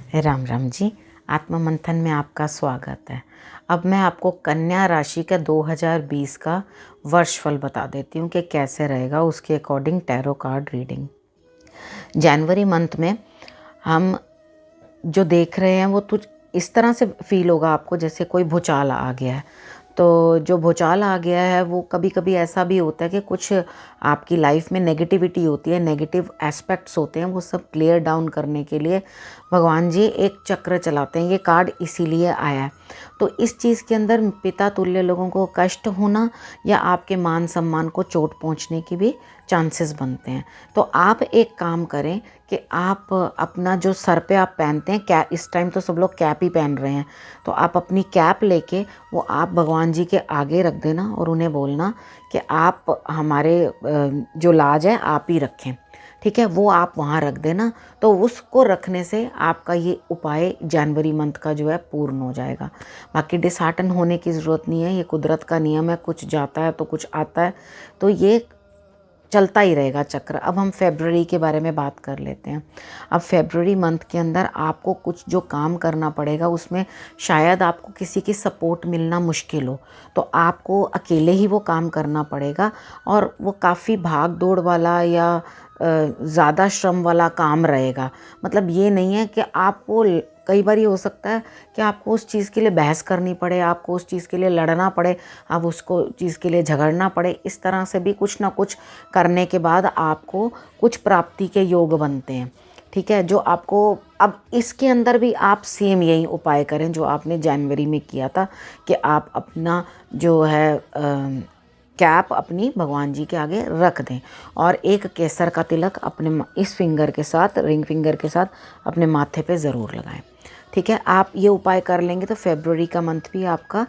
राम राम जी। आत्म मंथन में आपका स्वागत है। अब मैं आपको कन्या राशि का 2020 का वर्षफल बता देती हूँ कि कैसे रहेगा, उसके अकॉर्डिंग टैरो कार्ड रीडिंग। जनवरी मंथ में हम जो देख रहे हैं वो कुछ इस तरह से फील होगा आपको जैसे कोई भूचाल आ गया है। तो जो भूचाल आ गया है वो कभी कभी ऐसा भी होता है कि कुछ आपकी लाइफ में नेगेटिविटी होती है, नेगेटिव एस्पेक्ट्स होते हैं, वो सब क्लियर डाउन करने के लिए भगवान जी एक चक्र चलाते हैं। ये कार्ड इसीलिए आया है। तो इस चीज़ के अंदर पिता तुल्य लोगों को कष्ट होना या आपके मान सम्मान को चोट पहुंचने की भी चांसेस बनते हैं। तो आप एक काम करें कि आप अपना जो सर पे आप पहनते हैं कैप, इस टाइम तो सब लोग कैप ही पहन रहे हैं, तो आप अपनी कैप लेके वो आप भगवान जी के आगे रख देना और उन्हें बोलना कि आप हमारे जो लाज है आप ही रखें। ठीक है, वो आप वहाँ रख देना। तो उसको रखने से आपका ये उपाय जनवरी मंथ का जो है पूर्ण हो जाएगा। बाकी डिसहार्टन होने की ज़रूरत नहीं है, ये कुदरत का नियम है, कुछ जाता है तो कुछ आता है, तो ये चलता ही रहेगा चक्र। अब हम फेब्रुअरी के बारे में बात कर लेते हैं। अब फेब्रुअरी मंथ के अंदर आपको कुछ जो काम करना पड़ेगा उसमें शायद आपको किसी की सपोर्ट मिलना मुश्किल हो, तो आपको अकेले ही वो काम करना पड़ेगा और वो काफ़ी भाग दौड़ वाला या ज़्यादा श्रम वाला काम रहेगा। मतलब ये नहीं है कि आपको कई बार ये हो सकता है कि आपको उस चीज़ के लिए बहस करनी पड़े, आपको उस चीज़ के लिए लड़ना पड़े, आप उसको चीज़ के लिए झगड़ना पड़े। इस तरह से भी कुछ ना कुछ करने के बाद आपको कुछ प्राप्ति के योग बनते हैं। ठीक है, जो आपको अब इसके अंदर भी आप सेम यही उपाय करें जो आपने जनवरी में किया था कि आप अपना जो है कैप अपनी भगवान जी के आगे रख दें और एक केसर का तिलक अपने इस फिंगर के साथ, रिंग फिंगर के साथ अपने माथे पे ज़रूर लगाएं। ठीक है, आप ये उपाय कर लेंगे तो फेब्रुअरी का मंथ भी आपका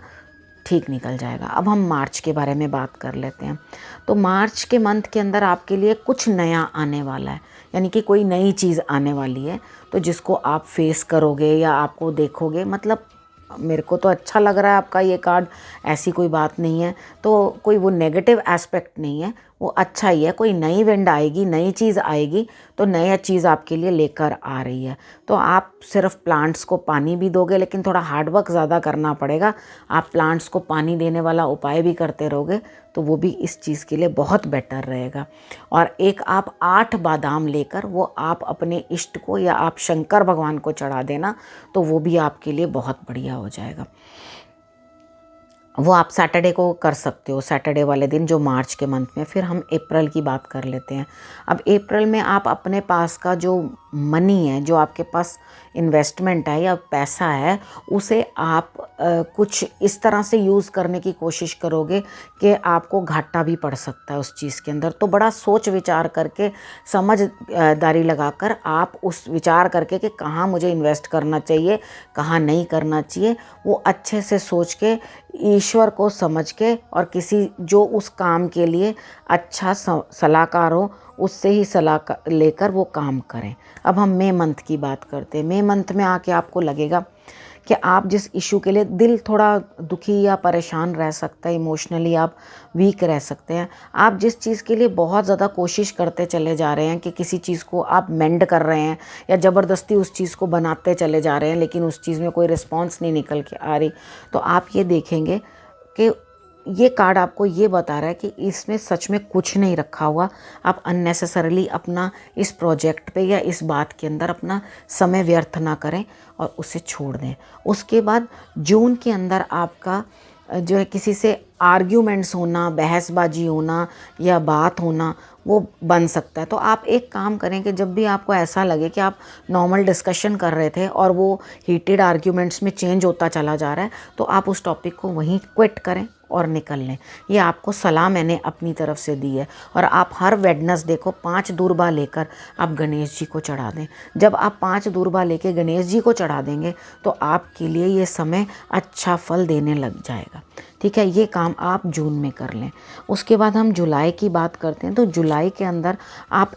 ठीक निकल जाएगा। अब हम मार्च के बारे में बात कर लेते हैं। तो मार्च के मंथ के अंदर आपके लिए कुछ नया आने वाला है, यानी कि कोई नई चीज़ आने वाली है, तो जिसको आप फेस करोगे या आपको देखोगे। मतलब मेरे को तो अच्छा लग रहा है आपका ये कार्ड, ऐसी कोई बात नहीं है, तो कोई वो नेगेटिव एस्पेक्ट नहीं है, वो अच्छा ही है। कोई नई विंड आएगी, नई चीज़ आएगी, तो नया चीज़ आपके लिए लेकर आ रही है। तो आप सिर्फ प्लांट्स को पानी भी दोगे, लेकिन थोड़ा हार्ड वर्क ज़्यादा करना पड़ेगा। आप प्लांट्स को पानी देने वाला उपाय भी करते रहोगे तो वो भी इस चीज़ के लिए बहुत बेटर रहेगा। और एक आप 8 बादाम लेकर वो आप अपने इष्ट को या आप शंकर भगवान को चढ़ा देना, तो वो भी आपके लिए बहुत बढ़िया हो जाएगा। वो आप सैटरडे को कर सकते हो, सैटरडे वाले दिन जो मार्च के मंथ में। फिर हम अप्रैल की बात कर लेते हैं। अब अप्रैल में आप अपने पास का जो मनी है, जो आपके पास इन्वेस्टमेंट है या पैसा है, उसे आप कुछ इस तरह से यूज़ करने की कोशिश करोगे कि आपको घाटा भी पड़ सकता है उस चीज़ के अंदर। तो बड़ा सोच विचार करके, समझदारी लगाकर आप उस विचार करके कि कहाँ मुझे इन्वेस्ट करना चाहिए, कहाँ नहीं करना चाहिए, वो अच्छे से सोच के, ईश्वर को समझ के और किसी जो उस काम के लिए अच्छा सलाहकार हो उससे ही सलाह लेकर वो काम करें। अब हम मई मंथ की बात करते हैं। मई मंथ में आके आपको लगेगा कि आप जिस इशू के लिए दिल थोड़ा दुखी या परेशान रह सकता है, इमोशनली आप वीक रह सकते हैं, आप जिस चीज़ के लिए बहुत ज़्यादा कोशिश करते चले जा रहे हैं कि किसी चीज़ को आप मेंड कर रहे हैं या ज़बरदस्ती उस चीज़ को बनाते चले जा रहे हैं, लेकिन उस चीज़ में कोई रिस्पॉन्स नहीं निकल के आ रही, तो आप ये देखेंगे कि ये कार्ड आपको ये बता रहा है कि इसमें सच में कुछ नहीं रखा हुआ। आप अननेसेसरली अपना इस प्रोजेक्ट पे या इस बात के अंदर अपना समय व्यर्थ ना करें और उसे छोड़ दें। उसके बाद जून के अंदर आपका जो है किसी से आर्ग्यूमेंट्स होना, बहसबाजी होना या बात होना वो बन सकता है। तो आप एक काम करें कि जब भी आपको ऐसा लगे कि आप नॉर्मल डिस्कशन कर रहे थे और वो हीटेड आर्ग्यूमेंट्स में चेंज होता चला जा रहा है, तो आप उस टॉपिक को वहीं क्विट करें और निकल लें। ये आपको सलाह मैंने अपनी तरफ से दी है। और आप हर वेडनेसडे को 5 दूर्बा लेकर आप गणेश जी को चढ़ा दें। जब आप 5 दूर्बा लेके गणेश जी को चढ़ा देंगे तो आपके लिए ये समय अच्छा फल देने लग जाएगा। ठीक है, ये काम आप जून में कर लें। उसके बाद हम जुलाई की बात करते हैं। तो जुलाई के अंदर आप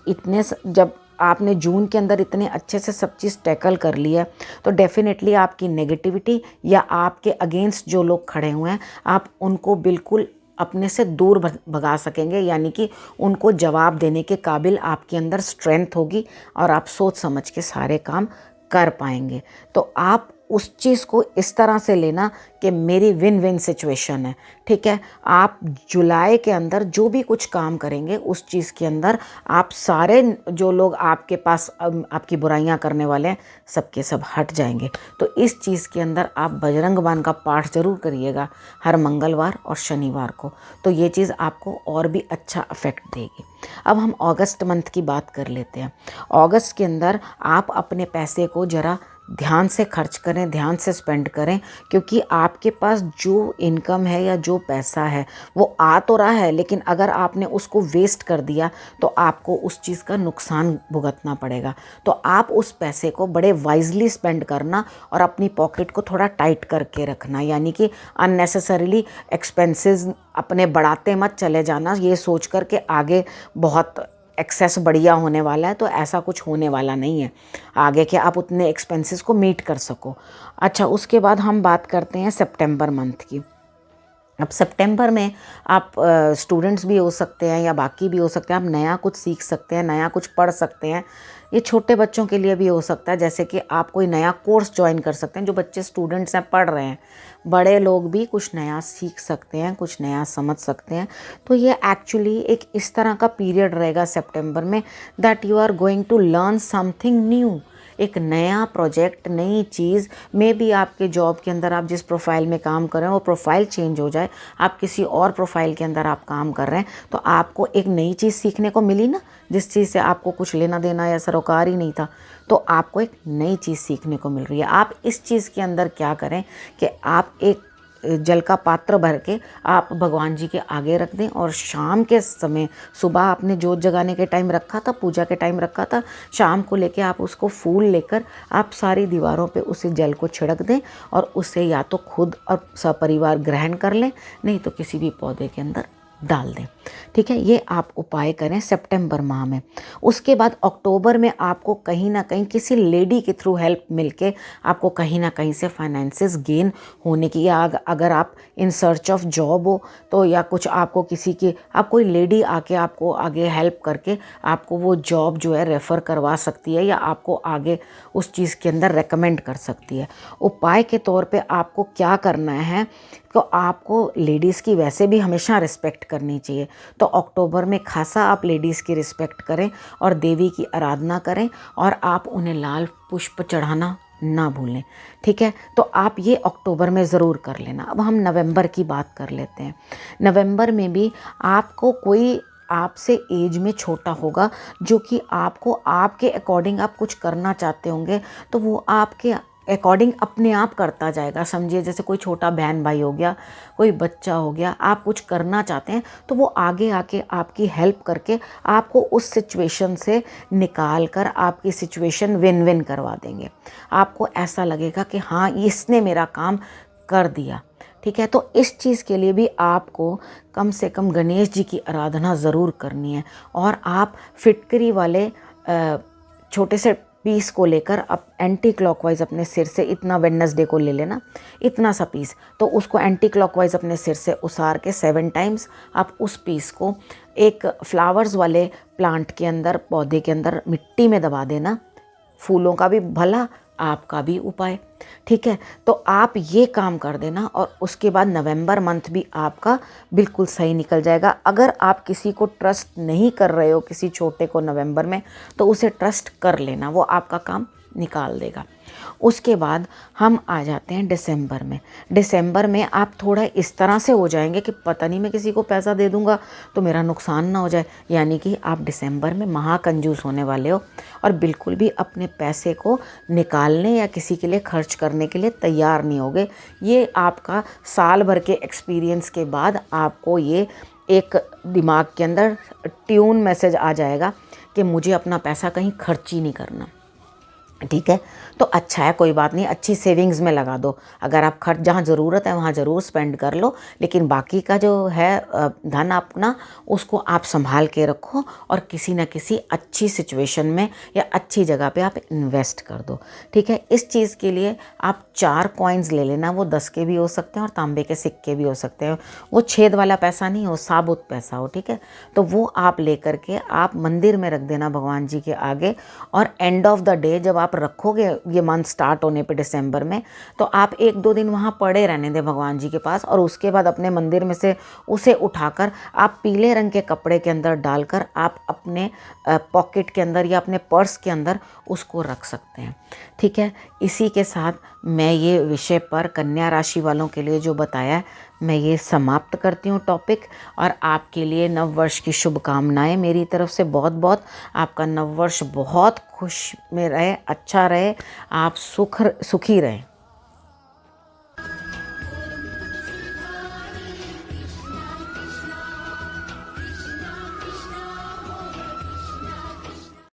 जब आपने जून के अंदर इतने अच्छे से सब चीज़ टैकल कर लिया, तो डेफिनेटली आपकी नेगेटिविटी या आपके अगेंस्ट जो लोग खड़े हुए हैं, आप उनको बिल्कुल अपने से दूर भगा सकेंगे। यानी कि उनको जवाब देने के काबिल आपके अंदर स्ट्रेंथ होगी और आप सोच समझ के सारे काम कर पाएंगे। तो आप उस चीज़ को इस तरह से लेना कि मेरी विन विन सिचुएशन है, ठीक है। आप जुलाई के अंदर जो भी कुछ काम करेंगे उस चीज़ के अंदर आप सारे जो लोग आपके पास आपकी बुराइयां करने वाले हैं सबके सब हट जाएंगे। तो इस चीज़ के अंदर आप बजरंग बाण का पाठ जरूर करिएगा हर मंगलवार और शनिवार को, तो ये चीज़ आपको और भी अच्छा अफेक्ट देगी। अब हम अगस्त मंथ की बात कर लेते हैं। अगस्त के अंदर आप अपने पैसे को ज़रा ध्यान से खर्च करें, ध्यान से स्पेंड करें, क्योंकि आपके पास जो इनकम है या जो पैसा है वो आ तो रहा है, लेकिन अगर आपने उसको वेस्ट कर दिया तो आपको उस चीज़ का नुकसान भुगतना पड़ेगा। तो आप उस पैसे को बड़े वाइजली स्पेंड करना और अपनी पॉकेट को थोड़ा टाइट करके रखना, यानी कि अननेसेसरीली एक्सपेंसेस अपने बढ़ाते मत चले जाना ये सोच कर के आगे बहुत एक्सेस बढ़िया होने वाला है। तो ऐसा कुछ होने वाला नहीं है आगे कि आप उतने एक्सपेंसेस को मीट कर सको। अच्छा, उसके बाद हम बात करते हैं सितंबर मंथ की। अब सितंबर में आप स्टूडेंट्स भी हो सकते हैं या बाकी भी हो सकते हैं, आप नया कुछ सीख सकते हैं, नया कुछ पढ़ सकते हैं। ये छोटे बच्चों के लिए भी हो सकता है, जैसे कि आप कोई नया कोर्स ज्वाइन कर सकते हैं। जो बच्चे स्टूडेंट्स हैं पढ़ रहे हैं, बड़े लोग भी कुछ नया सीख सकते हैं, कुछ नया समझ सकते हैं। तो ये एक्चुअली एक इस तरह का पीरियड रहेगा सितंबर में that you are going to learn something new. एक नया प्रोजेक्ट, नई चीज़ में भी आपके जॉब के अंदर आप जिस प्रोफाइल में काम कर रहे हैं वो प्रोफाइल चेंज हो जाए, आप किसी और प्रोफाइल के अंदर आप काम कर रहे हैं, तो आपको एक नई चीज़ सीखने को मिली ना, जिस चीज़ से आपको कुछ लेना देना या सरोकार ही नहीं था, तो आपको एक नई चीज़ सीखने को मिल रही है। आप इस चीज़ के अंदर क्या करें कि आप एक जल का पात्र भर के आप भगवान जी के आगे रख दें, और शाम के समय, सुबह आपने जोत जगाने के टाइम रखा था, पूजा के टाइम रखा था, शाम को लेके आप उसको फूल लेकर आप सारी दीवारों पे उसे जल को छिड़क दें, और उसे या तो खुद और सपरिवार ग्रहण कर लें, नहीं तो किसी भी पौधे के अंदर डाल दें, ठीक है। ये आप उपाय करें सितंबर माह में। उसके बाद अक्टूबर में आपको कहीं ना कहीं किसी लेडी के थ्रू हेल्प मिलके आपको कहीं ना कहीं से फाइनेंसेस गेन होने की, या अगर आप इन सर्च ऑफ जॉब हो तो, या कुछ आपको किसी की, आप कोई लेडी आके आपको आगे हेल्प करके आपको वो जॉब जो है रेफ़र करवा सकती है, या आपको आगे उस चीज़ के अंदर रेकमेंड कर सकती है। उपाय के तौर पे आपको क्या करना है, तो आपको लेडीज़ की वैसे भी हमेशा रिस्पेक्ट करनी चाहिए, तो अक्टूबर में खासा आप लेडीज़ की रिस्पेक्ट करें और देवी की आराधना करें, और आप उन्हें लाल पुष्प चढ़ाना ना भूलें, ठीक है। तो आप ये अक्टूबर में ज़रूर कर लेना। अब हम नवंबर की बात कर लेते हैं। नवंबर में भी आपको कोई आपसे एज में छोटा होगा जो कि आपको आपके अकॉर्डिंग आप कुछ करना चाहते होंगे, तो वो आपके अकॉर्डिंग अपने आप करता जाएगा। समझिए जैसे कोई छोटा बहन भाई हो गया, कोई बच्चा हो गया, आप कुछ करना चाहते हैं तो वो आगे आके आपकी हेल्प करके आपको उस सिचुएशन से निकाल कर आपकी सिचुएशन विन विन करवा देंगे। आपको ऐसा लगेगा कि हाँ, इसने मेरा काम कर दिया, ठीक है। तो इस चीज़ के लिए भी आपको कम से कम गणेश जी की आराधना ज़रूर करनी है, और आप फिटकरी वाले छोटे से पीस को लेकर आप एंटी क्लॉकवाइज अपने सिर से, इतना वेडनेसडे को ले लेना, इतना सा पीस, तो उसको एंटी क्लॉकवाइज अपने सिर से उसार के 7 टाइम्स आप उस पीस को एक फ्लावर्स वाले प्लांट के अंदर, पौधे के अंदर मिट्टी में दबा देना। फूलों का भी भला, आपका भी उपाय, ठीक है। तो आप ये काम कर देना, और उसके बाद नवंबर मंथ भी आपका बिल्कुल सही निकल जाएगा। अगर आप किसी को ट्रस्ट नहीं कर रहे हो, किसी छोटे को नवंबर में, तो उसे ट्रस्ट कर लेना, वो आपका काम निकाल देगा। उसके बाद हम आ जाते हैं दिसंबर में। दिसंबर में आप थोड़ा इस तरह से हो जाएंगे कि पता नहीं मैं किसी को पैसा दे दूंगा तो मेरा नुकसान ना हो जाए, यानी कि आप दिसंबर में महाकंजूस होने वाले हो, और बिल्कुल भी अपने पैसे को निकालने या किसी के लिए खर्च करने के लिए तैयार नहीं होगे। ये आपका साल भर के एक्सपीरियंस के बाद आपको ये एक दिमाग के अंदर ट्यून मैसेज आ जाएगा कि मुझे अपना पैसा कहीं खर्च ही नहीं करना, ठीक है। तो अच्छा है, कोई बात नहीं, अच्छी सेविंग्स में लगा दो। अगर आप खर्च जहाँ ज़रूरत है वहाँ ज़रूर स्पेंड कर लो, लेकिन बाकी का जो है धन अपना, उसको आप संभाल के रखो, और किसी न किसी अच्छी सिचुएशन में या अच्छी जगह पे आप इन्वेस्ट कर दो, ठीक है। इस चीज़ के लिए आप 4 कॉइन्स ले लेना, वो 10 के भी हो सकते हैं और तांबे के सिक्के भी हो सकते हैं। वो छेद वाला पैसा नहीं हो, साबुत पैसा हो, ठीक है। तो वो आप ले करके आप मंदिर में रख देना भगवान जी के आगे, और एंड ऑफ द डे जब आप आप रखोगे ये मंथ स्टार्ट होने पे दिसंबर में, तो आप 1-2 दिन वहाँ पड़े रहने दें भगवान जी के पास, और उसके बाद अपने मंदिर में से उसे उठाकर आप पीले रंग के कपड़े के अंदर डालकर आप अपने पॉकेट के अंदर या अपने पर्स के अंदर उसको रख सकते हैं। ठीक है, इसी के साथ मैं ये विषय पर कन्या राशि वालों के लिए जो बताया है, मैं ये समाप्त करती हूँ टॉपिक, और आपके लिए नव वर्ष की शुभकामनाएं मेरी तरफ से बहुत बहुत। आपका नव वर्ष बहुत खुश में रहे, अच्छा रहे, आप सुखी रहें।